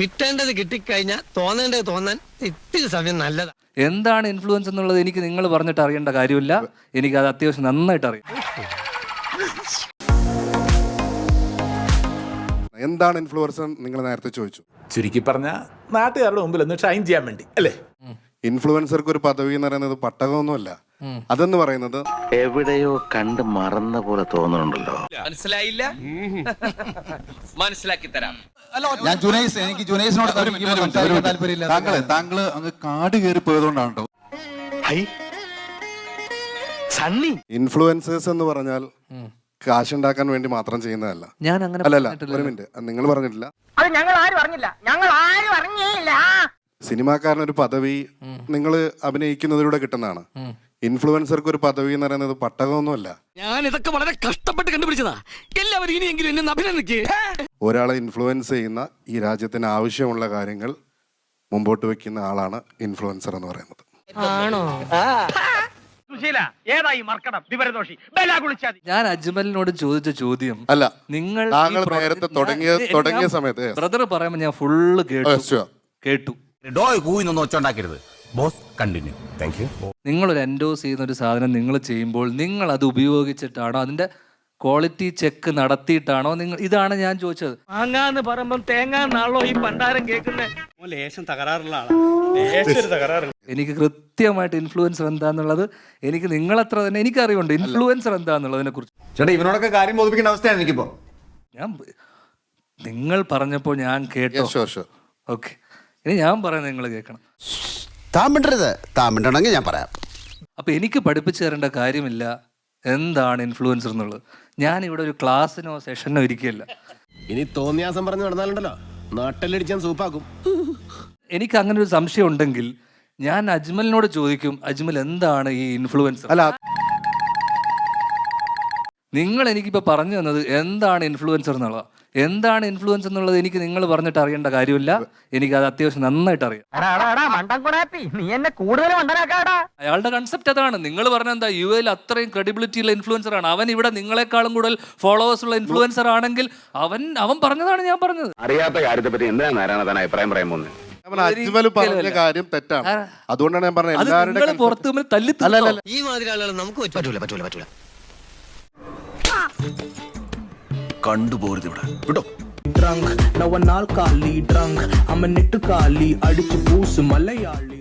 കിട്ടേണ്ടത് കിട്ടിക്കഴിഞ്ഞാൽ തോന്നേണ്ടത് തോന്നാൻ ഇത്തിരി സമയം നല്ലതാണ്. എന്താണ് ഇൻഫ്ലുവൻസ് എന്നുള്ളത് എനിക്ക് നിങ്ങൾ പറഞ്ഞിട്ട് അറിയേണ്ട കാര്യമില്ല. എനിക്ക് അത് അത്യാവശ്യം നന്നായിട്ട് അറിയാം. എന്താണ് ഇൻഫ്ലുവൻസർ നിങ്ങൾ നേരത്തെ ചോദിച്ചു. ചുരുക്കി പറഞ്ഞ നാട്ടുകാരുടെ മുമ്പിൽ ഒന്ന് ഷൈൻ ചെയ്യാൻ വേണ്ടി അല്ലേ? ഇൻഫ്ലുവൻസർക്ക് ഒരു പദവി എന്ന് പറയുന്നത് പട്ടകമൊന്നുമല്ല. അതെന്ന് പറയുന്നത് എവിടെയോ കണ്ട് മറന്ന പോലെ തോന്നുന്നുണ്ടല്ലോ. മനസ്സിലായില്ല? മനസ്സിലാക്കി തരാം. ഞാൻ ജുനൈസ്, എനിക്ക് ജുനൈസിനോട് താല്പര്യമില്ല. താങ്കള് അങ്ങ് കാട് കയറി പോയതുകൊണ്ടാണ് കേട്ടോ. ഇൻഫ്ലുവൻസേഴ്സ് എന്ന് പറഞ്ഞാൽ കാശുണ്ടാക്കാൻ വേണ്ടി മാത്രം ചെയ്യുന്നതല്ല. ഞാൻ അങ്ങനെ അല്ലല്ല, ഒരു മിനിറ്റ്, നിങ്ങൾ പറഞ്ഞിട്ടില്ല. അത് ഞങ്ങൾ ആരും അറിഞ്ഞില്ല. സിനിമാക്കാരനൊരു പദവി നിങ്ങൾ അഭിനയിക്കുന്നതിലൂടെ കിട്ടുന്നതാണ്. ഇൻഫ്ലുവൻസർക്ക് ഒരു പദവി എന്ന് പറയുന്നത് പട്ടകമൊന്നുമല്ല. ഞാൻ ഇതൊക്കെ വളരെ കഷ്ടപ്പെട്ട് കണ്ടുപിടിച്ചതാ. എല്ലാവരും ഇനിയെങ്കിലും എന്നെ അഭിനന്ദിക്ക്. ഒരാളെ ഇൻഫ്ലുവൻസ് ചെയ്യുന്ന, ഈ രാജ്യത്തിന് ആവശ്യമുള്ള കാര്യങ്ങൾ മുമ്പോട്ട് വെക്കുന്ന ആളാണ് ഇൻഫ്ലുവൻസർ എന്ന് പറയുന്നത്. ഞാൻ അജ്മലിനോട് ചോദിച്ച ചോദ്യം അല്ല, നിങ്ങൾ താങ്കൾ നേരത്തെ തുടങ്ങിയ സമയത്ത് ബ്രദർ പറയുമ്പോ ഞാൻ ഫുള്ള് കേട്ടു. ഒച്ചുണ്ടാക്കരുത് ബോസ്. കണ്ടിന്യൂ. Thank you. നിങ്ങളൊരു എൻഡോസ് ചെയ്യുന്ന ഒരു സാധനം നിങ്ങൾ ചെയ്യുമ്പോൾ നിങ്ങൾ അത് ഉപയോഗിച്ചിട്ടാണോ, അതിന്റെ ക്വാളിറ്റി ചെക്ക് നടത്തിയിട്ടാണോ നിങ്ങൾ? ഇതാണ് ഞാൻ ചോദിച്ചത്. മാങ്ങാന്ന് പറയുമ്പം തേങ്ങാന്നാണല്ലോ ഈ പണ്ടാരം കേൾക്കുന്നേ. ലേശം തകരാറുള്ള ആളാണ്. എനിക്ക് കൃത്യമായിട്ട് ഇൻഫ്ലുവൻസർ എന്താന്നുള്ളത് എനിക്ക് നിങ്ങളത്ര തന്നെ എനിക്കറിവുണ്ട്. ഇൻഫ്ലുവൻസർ എന്താന്നുള്ളതിനെ കുറിച്ച് ചേട്ടാ, ഇവനോടൊക്കെ കാര്യം ബോധിപ്പിക്കേണ്ട അവസ്ഥയാണ് എനിക്കിപ്പോ. ഞാൻ നിങ്ങൾ പറഞ്ഞപ്പോൾ ഞാൻ കേട്ടോ. ഓക്കെ, ഇനി ഞാൻ പറയുന്നത് നിങ്ങൾ കേൾക്കണം. താൻ മിണ്ടണമെങ്കിൽ ഞാൻ പറയാം. അപ്പൊ എനിക്ക് പഠിപ്പിച്ചു തരേണ്ട കാര്യമില്ല എന്താണ് ഇൻഫ്ലുവൻസർ എന്നുള്ളത്. ഞാൻ ഇവിടെ ഒരു ക്ലാസ്സിനോ സെഷനോ ഇരിക്കുകയല്ല. ഇനി തോന്നിയാസം പറഞ്ഞു നടന്നാലുണ്ടല്ലോ നാട്ടിലടിച്ചാൻ സൂപ്പാക്കും. എനിക്ക് അങ്ങനെ ഒരു സംശയം ഉണ്ടെങ്കിൽ ഞാൻ അജ്മലിനോട് ചോദിക്കും, അജ്മൽ എന്താണ് ഈ ഇൻഫ്ലുവൻസർ? അല്ല, നിങ്ങൾ എനിക്കിപ്പോൾ പറഞ്ഞു തന്നത് എന്താണ് ഇൻഫ്ലുവൻസർ എന്നുള്ളത്. എന്താണ് ഇൻഫ്ലുവൻസ് എന്നുള്ളത് എനിക്ക് നിങ്ങൾ പറഞ്ഞിട്ട് അറിയേണ്ട കാര്യമില്ല. എനിക്ക് അത് അത്യാവശ്യം നന്നായിട്ട് അറിയാം. നീ എന്നെ കൂടുതൽ മണ്ടനാക്കാടാ. അയാളുടെ കൺസെപ്റ്റ് അതാണ്. നിങ്ങൾ പറഞ്ഞ എന്താ, യു എയിൽ അത്രയും ക്രെഡിബിലിറ്റി ഉള്ള ഇൻഫ്ലുവൻസർ ആണ് അവൻ. ഇവിടെ നിങ്ങളെക്കാളും കൂടുതൽ ഫോളോവേഴ്സ് ഉള്ള ഇൻഫ്ലുവൻസർ ആണെങ്കിൽ അവൻ പറഞ്ഞതാണ് ഞാൻ പറഞ്ഞത്. അറിയാത്ത കാര്യത്തെ പറ്റി എന്താണ് നാരായണ അഭിപ്രായം പറയാൻ പോകുന്നത്? അജ്മൽ പറഞ്ഞ കാര്യം തെറ്റാണ്. അതുകൊണ്ടാണ് ഞാൻ പറഞ്ഞത് എല്ലാവരുടെ പുറത്ത് തല്ലി. ഈ മാതിരി ആളുകൾ നമുക്ക് പറ്റൂല. കണ്ടുപോരുത് ഇവിടെ വിട്ടോ. drunk, now an alkali drunk, I'm a nittu kali, adichu poos malayali.